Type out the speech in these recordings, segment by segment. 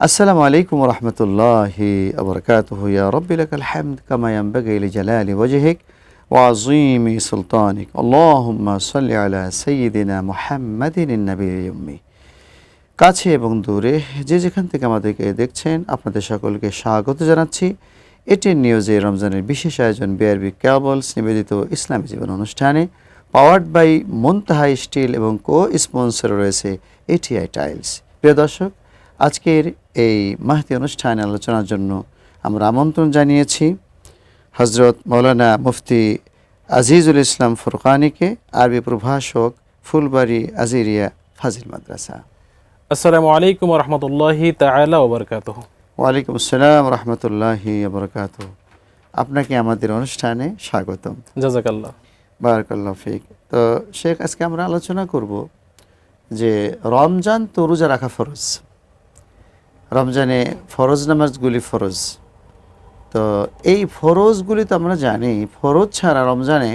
আসসালামু আলাইকুম ওয়া রাহমাতুল্লাহি ওয়া বারাকাতুহু ইয়া রাব্বি লাকাল হামদ কামা ইয়ানবাগি লিজালালি ওয়াজহিক ওয়া আযীমি সুলতানিক আল্লাহুম্মা সাল্লি আলা সাইয়্যিদিনা মুহাম্মাদিন নবিয়্যিল উম্মি। কাছে এবং দূরে যে যেখান থেকে আমাদেরকে দেখছেন আপনাদের সকলকে স্বাগত জানাচ্ছি। এটিএন নিউজে রমজানের বিশেষ আয়োজন বিআরবি কেবলস নিবেদিত ইসলামী জীবন অনুষ্ঠানে পাওয়ার্ড বাই মুনতাহা স্টিল এবং স্পন্সর রয়েছে এটিআই টাইলস। প্রিয় দর্শক, আজকের এই মাহতি অনুষ্ঠানে আলোচনার জন্য আমরা আমন্ত্রণ জানিয়েছি হজরত মৌলানা মুফতি আজিজুল ইসলাম ফুরকানিকে, আরবি প্রভাষক, ফুলবাড়ী আজিরিয়া ফাজিল মাদ্রাসা। আসসালামু আলাইকুম ওয়া রাহমাতুল্লাহি তাআলা ওয়া বারাকাতুহু। ওয়ালাইকুম আসসালাম ওয়া রাহমাতুল্লাহি ওয়া বারাকাতুহু। আপনাকে আমাদের অনুষ্ঠানে স্বাগতম। জাযাকাল্লাহ। বারাকাল্লাহু ফিক। তো শেখ, আজকে আমরা আলোচনা করব যে রমজান তো রোজা রাখা ফরজ, রমজানে ফরজ নামাজগুলি ফরজ। তো এই ফরজগুলি তো আমরা জানি, ফরজ ছাড়া রমজানে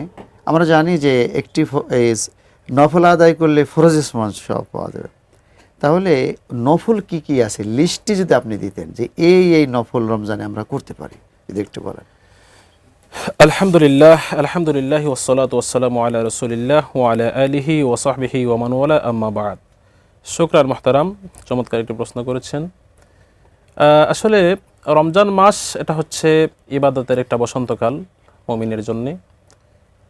আমরা জানি যে একটি নফল আদায় করলে ফরজের সমান সওয়াব পাওয়া যাবে। তাহলে নফল কি কি আছে লিস্টটি যদি আপনি দিতেন যে এই নফল রমজানে আমরা করতে পারি, যদি একটু বলেন। আলহামদুলিল্লাহ ওয়াসসালাতু ওয়াসসালামু আলা রাসূলিল্লাহ ওয়া আলা আলিহি ওয়া সাহবিহি ওয়া মান ওয়ালা, আম্মা বা'দ। শুকরান মুহতারাম, চমৎকার একটি প্রশ্ন করেছেন। আসলে রমজান মাস এটা হচ্ছে ইবাদতের একটা বসন্তকাল মুমিনের জন্যে।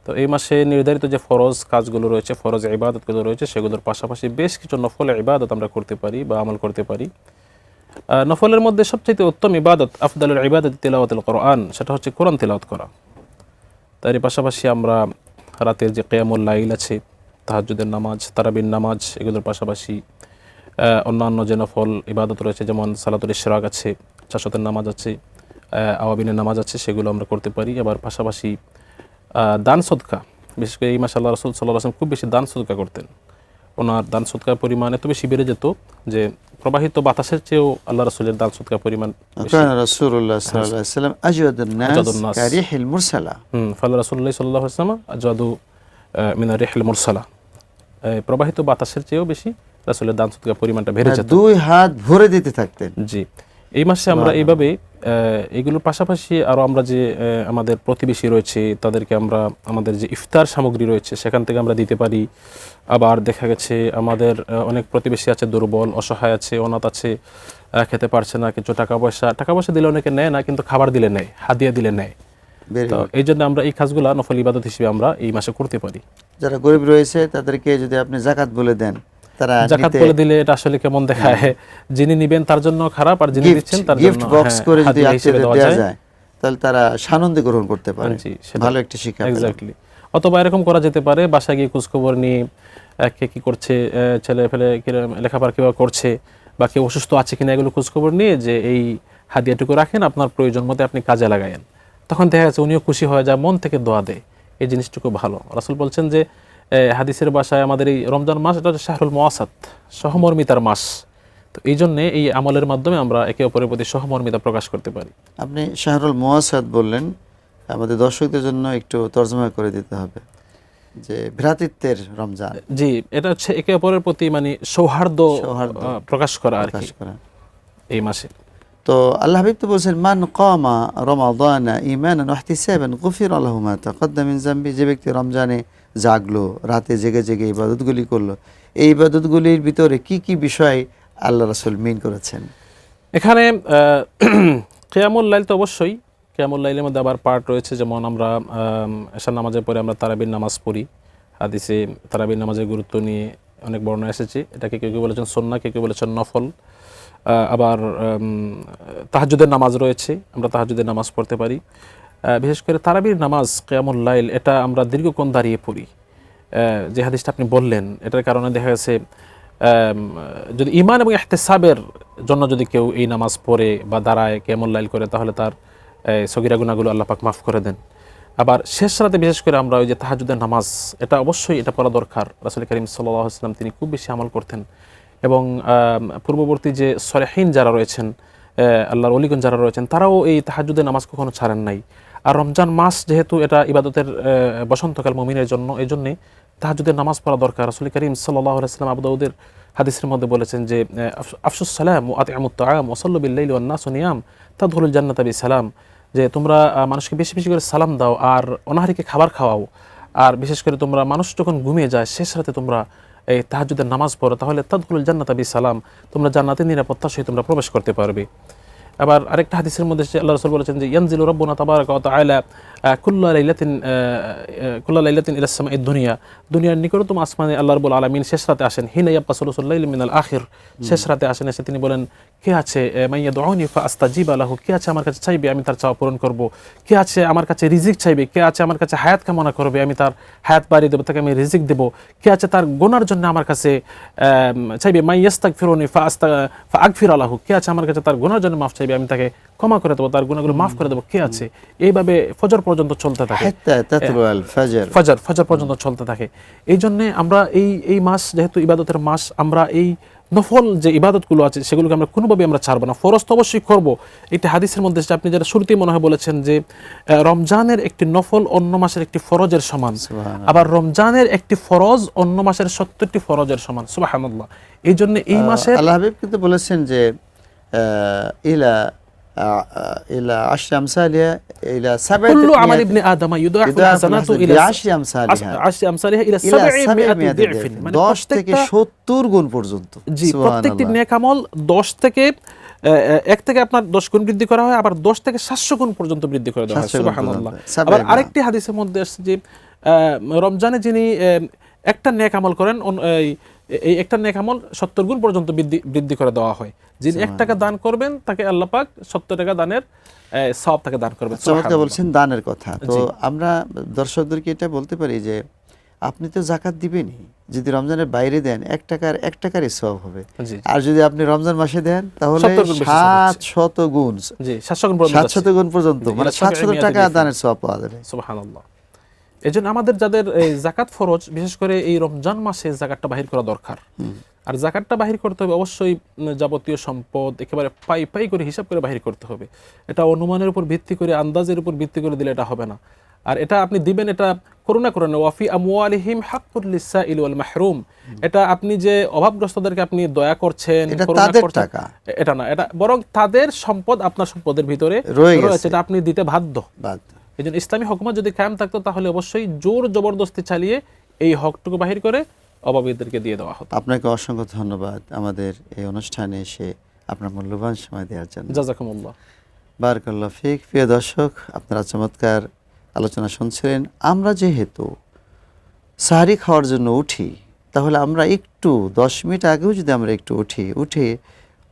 তো এই মাসে নির্ধারিত যে ফরজ কাজগুলো রয়েছে, ফরজ ইবাদতগুলো রয়েছে, সেগুলোর পাশাপাশি বেশ কিছু নফল ইবাদত আমরা করতে পারি বা আমল করতে পারি। নফলের মধ্যে সবচেয়ে উত্তম ইবাদত, আফদালুল ইবাদত তিলাওয়াতুল কোরআন, সেটা হচ্ছে কোরআন তিলাওয়াত করা। তারই পাশাপাশি আমরা রাতের যে কিয়ামুল লাইল আছে, তাহাজ্জুদের নামাজ, তারাবির নামাজ, এগুলোর পাশাপাশি অন্যান্য যে নফল ইবাদত রয়েছে, যেমন সালাতুল ইশরাক আছে, চাষতের নামাজ আছে, আওয়াবিনের নামাজ আছে, সেগুলো আমরা করতে পারি। আবার পাশাপাশি দান সদকা, বিশেষ করে এই মাসে আল্লাহ রাসূল সাল্লাল্লাহু আলাইহি ওয়াসাল্লাম খুব বেশি দান সদকা করতেন। ওনার দান সদকার পরিমাণ এত বেশি বেড়ে যেত যে প্রবাহিত বাতাসের চেয়েও আল্লাহ রাসূলের দান সদকার পরিমাণ রাসূলুল্লাহ সাল্লাল্লাহু আলাইহি ওয়াসাল্লাম আজওয়াদুন নাস কারিহিল মুরসালা, ফালা রাসূলুল্লাহ সাল্লাল্লাহু আলাইহি ওয়াসাল্লাম আজওয়াদু মিনার রিহিল মুরসালা। প্রবাহিত বাতাসের চেয়েও বেশি রাসূলের দান সদকার পরিমাণটা বেড়ে যেত, দুই হাত ভরে দিতে থাকতেন। জি, এই মাসে আমরা এইভাবে এগুলোর পাশাপাশি আরও আমরা যে আমাদের প্রতিবেশী রয়েছে তাদেরকে আমরা আমাদের যে ইফতার সামগ্রী রয়েছে সেখান থেকে আমরা দিতে পারি। আবার দেখা গেছে আমাদের অনেক প্রতিবেশী আছে, দুর্বল, অসহায় আছে, অনাথ আছে, খেতে পারছে না, কিছু টাকা পয়সা দিলে অনেকে নেয় না, কিন্তু খাবার দিলে নেয়, হাদিয়া দিলে নেয়। তো এই জন্য আমরা এই কাজগুলো নফল ইবাদত হিসেবে আমরা এই মাসে করতে পারি। যারা গরিব রয়েছে তাদেরকে যদি আপনি যাকাত বলে দেন, তারা যাকাত বলে দিলে এটা আসলে কেমন দেখায়, যিনি নেবেন তার জন্য খারাপ, আর যিনি দিচ্ছেন তার জন্য গিফট বক্স করে যদি আত্মীয়দের দেওয়া যায় তাহলে তারা সানন্দে গ্রহণ করতে পারে। ভালো একটা শিক্ষা। এক্স্যাক্টলি। অথবা এরকম করা যেতে পারে, বাসায় গিয়ে খোঁজখবর নিয়ে কে কী করছে, ছেলে ফেলে লেখাপড়া কীভাবে করছে, বা কেউ অসুস্থ আছে কিনা, এগুলো খোঁজখবর নিয়ে যে এই হাদিয়াটুকু রাখেন, আপনার প্রয়োজন মতো আপনি কাজে লাগায়েন। তখন দেখা যাচ্ছে উনিও খুশি হয়ে যায়, মন থেকে দোয়া দেয়। এই জিনিসটুকু ভালো। রাসূল বলছেন যে হাদিসের ভাষায় আমাদের এই রমজান মাস এটা হচ্ছে শাহরুল মুওয়াসাত, সহমর্মিতার মাস। তো এই জন্যে এই আমলের মাধ্যমে আমরা একে অপরের প্রতি সহমর্মিতা প্রকাশ করতে পারি। আপনি শাহরুল মুওয়াসাত বললেন, আমাদের দর্শকদের জন্য একটু তর্জমা করে দিতে হবে যে ভ্রাতৃত্বের রমজান। জি, এটা হচ্ছে একে অপরের প্রতি মানে সৌহার্দ্য প্রকাশ করা আর কি এই মাসে। তো আল্লাহ হাবিব তো বলছেন, মান কামা রমাদানা ঈমানান ওয়া ইহতিসাবান গুফিরা লাহু মা তাকাদ্দামা মিন যামবি। যে ব্যক্তি রমজানে জাগলো, রাতে জেগে জেগে ইবাদতগুলি করলো, এই ইবাদতগুলির ভিতরে কি কি বিষয় আল্লাহ রাসূল মিন করেছেন? এখানে কিয়ামুল লাইল তো অবশ্যই, কিয়ামুল লাইলের মধ্যে আবার পার্ট রয়েছে, যেমন আমরা এশার নামাজের পরে আমরা তারাবির নামাজ পড়ি। হাদিসে তারাবির নামাজের গুরুত্ব নিয়ে অনেক বর্ণনা এসেছে। এটাকে কেউ কেউ বলেছেন সুন্নাহ, কেউ কেউ বলেছেন নফল। আবার তাহাজ্জুদের নামাজ রয়েছে, আমরা তাহাজ্জুদের নামাজ পড়তে পারি। বিশেষ করে তারাবির নামাজ, কিয়ামুল লাইল, এটা আমরা দীর্ঘক্ষণ দাঁড়িয়ে পড়ি। যে হাদিসটা আপনি বললেন, এটার কারণে দেখা গেছে যদি ঈমান এবং ইহতিসাবের জন্য যদি কেউ এই নামাজ পড়ে বা দাঁড়ায়, কিয়ামুল লাইল করে, তাহলে তার সগীরা গুনাহগুলো আল্লাহ পাক মাফ করে দেন। আবার শেষ রাতে বিশেষ করে আমরা ওই যে তাহাজ্জুদের নামাজ, এটা অবশ্যই এটা পড়া দরকার। রাসূল কারীম সাল্লাল্লাহু আলাইহি ওয়াসাল্লাম তিনি খুব বেশি আমল করতেন। এবং পূর্ববর্তী যে সলেহীন যারা রয়েছেন, আল্লাহর ওলিগণ যারা রয়েছেন, তারাও এই তাহাজ্জুদের নামাজ কখনো ছাড়েন নাই। আর রমজান মাস যেহেতু এটা ইবাদতের বসন্তকাল মুমিনের জন্য, এই জন্যে তাহাজ্জুদের নামাজ পড়া দরকার। রাসূল করিম সাল্লাল্লাহু আলাইহি ওয়াসাল্লাম আবু দাউদের হাদিসের মধ্যে বলেছেন যে আফশুস সালাম ওয়া আতিমুত তাআম ওয়া সাল্লু বিল লাইলি ওয়ান নাসু নিয়াম তাদখুলুল জান্নাতা বিসালাম, যে তোমরা মানুষকে বেশি বেশি করে সালাম দাও আর অনাহারীকে খাবার খাওয়াও, আর বিশেষ করে তোমরা মানুষ যখন ঘুমিয়ে যায় শেষ রাতে তোমরা এই তাহাজ্জুদের নামাজ পড়ো, তাহলে তাদখুলুল জান্নাতা বিসালাম, তোমরা জান্নাতে নিরাপত্তার সহিত তোমরা প্রবেশ করতে পারবে। আবার আরেকটা হাদিসের মধ্যে আল্লাহ রাসূল বলেছেন যে ইয়ানজিলু রাব্বুনা তাবারাকা ওয়া তাআলা কুল্লা লাইলাতিন ইলাস সামাইদ দুনিয়া, দুনিয়ার নিকটতম আসমানে আল্লাহ রাব্বুল আলামিন শেষ রাতে আসেন। হিনা ইয়াবকা সুলুসুল লাইল মিনাল আখির, শেষ রাতে আসেন, এসে তিনি বলেন কে আছে মাইয়াদউনি ফাআস্তাজিবা লাহু, কে আছে আমার কাছে চাইবে আমি তার চাওয়া পূরণ করব, কে আছে আমার কাছে রিজিক চাইবে, কে আছে আমার কাছে হায়াত কামনা করবে আমি তার হায়াত বাড়িয়ে দেবো, তাকে আমি রিজিক দেব, কে আছে তার গুনার জন্য আমার কাছে চাইবে মাইয়াস্তাগফিরুনি ফাআগফিরা লাহু, কে আছে আমার কাছে তার গুনার জন্য মাফ চাইবে আমি তাকে ক্ষমা করে দেবো, তার গুনাহগুলো মাফ করে দেবো, কে আছে। এইভাবে ফজর পর্যন্ত চলতে থাকে, ফজর পর্যন্ত চলতে থাকে। এই জন্য আমরা এই মাস যেহেতু ইবাদতের মাস, আমরা এই নফল যে ইবাদতগুলো আছে সেগুলোকে আমরা কোনোভাবে আমরা ছাড়বো না। ফরজ তো অবশ্যই করবো, এটা হাদিসের মধ্যে আপনি যারা শুরুতেই মনে হয় বলেছেন যে রমজানের একটি নফল অন্য মাসের একটি ফরজের সমান, আবার রমজানের একটি ফরজ অন্য মাসের 70টি ফরজের সমান। সুবহানাল্লাহ। এই জন্য এই মাসে আল্লাহ হাবিব কিন্তু বলেছেন যে ইলা আশরি আমসালিহা ইলা সাবঈ কুল্লু আমাল ইবনে আদম ইউদাফুল হাসানাতু ইলা আশরি আমসালিহা ইলা 700 দিফিন, মানে 10 থেকে 70 গুণ পর্যন্ত। জি, প্রত্যেকটি নেক আমল 10 থেকে এক থেকে আপনার 10 গুণ বৃদ্ধি করা হয়, আবার 10 থেকে 700 গুণ পর্যন্ত বৃদ্ধি করে দেওয়া হয়। সুবহানাল্লাহ। আবার আরেকটি হাদিসের মধ্যে আসছে যে রমজানে যিনি একটা নেক আমল করেন, এই একটা নেক আমল 70 গুণ পর্যন্ত বৃদ্ধি করে দেওয়া হয়। যিনি 1 টাকা দান করবেন তাকে আল্লাহ পাক 70 টাকা দানের সওয়াব তাকে দান করবেন। চমৎকার বলছেন দানের কথা। তো আমরা দর্শকদেরকে এটা বলতে পারি যে আপনি তো যাকাত দিবেনই, যদি রমজানের বাইরে দেন 1 টাকারই সওয়াব হবে, আর যদি আপনি রমজান মাসে দেন তাহলে 700 গুণ, জি 700 গুণ পর্যন্ত, মানে 700 টাকা দানের সওয়াব পাওয়া যাবে। সুবহানাল্লাহ। এজন্য আমাদের যাদের যাকাত ফরজ, বিশেষ করে এই রমজান মাসে যাকাতটা বাহির করা দরকার। আর যাকাতটা বাহির করতে হবে অবশ্যই যাবতীয় সম্পদ একেবারে পাই করে হিসাব করে বাহির করতে হবে। এটা অনুমানের উপর ভিত্তি করে, আন্দাজের উপর ভিত্তি করে দিলে এটা হবে না। আর এটা আপনি দিবেন, এটা করুণা করেন, ওয়াফি আমওয়ালিহিম হাক্কুল লিসাইল ওয়াল মাহরুম, এটা আপনি যে অভাবগ্রস্তদেরকে আপনি দয়া করছেন, করুণা করছেন, এটা না, এটা বরং তাদের সম্পদ আপনার সম্পদের ভিতরে রয়েছে, এটা আপনি দিতে বাধ্য। এই জন্য ইসলামী হুকুমত যদি কায়েম থাকতো তাহলে অবশ্যই জোর জবরদস্তি চালিয়ে এই হকটুকু বাহির করে অভাবীদেরকে দিয়ে দেওয়া হতো। আপনাকে অসংখ্য ধন্যবাদ আমাদের এই অনুষ্ঠানে এসে আপনার মূল্যবান সময় দেওয়ার জন্য। জাযাকুমুল্লাহ। বারাকাল্লাহু ফিক। প্রিয় দর্শক, আপনারা চমৎকার আলোচনা শুনছিলেন। আমরা যেহেতু সাহারি খাওয়ার জন্য উঠি, তাহলে আমরা একটু 10 মিনিট আগেও যদি আমরা একটু উঠে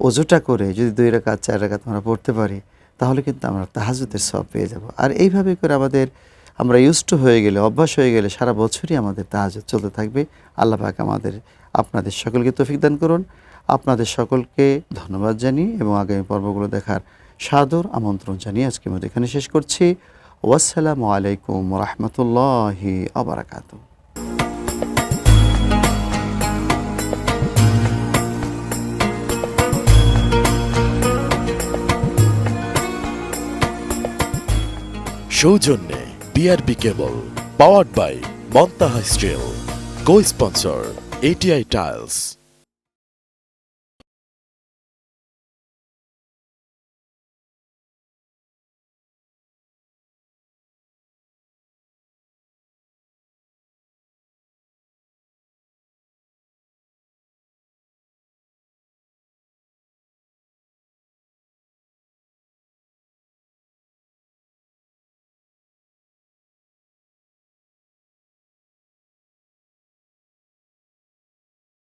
ওযুটা করে যদি 2 রাকাত 4 রাকাত আমরা পড়তে পারি, তাহলে কিন্তু আমরা তাহাজ্জুদের সওয়াব পেয়ে যাব। আর এইভাবে করে আমরা ইউজড হয়ে গেলে, অভ্যাস হয়ে গেলে সারা বছরই আমাদের তাহাজ্জুদ চলতে থাকবে। আল্লাহ পাক আপনাদের সকলকে তৌফিক দান করুন। আপনাদের সকলকে ধন্যবাদ জানিয়ে এবং আগামী পর্বগুলো দেখার সাদর আমন্ত্রণ জানিয়ে আজকে মতো এখানে শেষ করছি। ওয়াসসালামু আলাইকুম ওয়া রাহমাতুল্লাহি ওয়া বারাকাতুহু। সৌজন্যে BRB cable, powered by Montaha steel, co sponsor ATI tiles.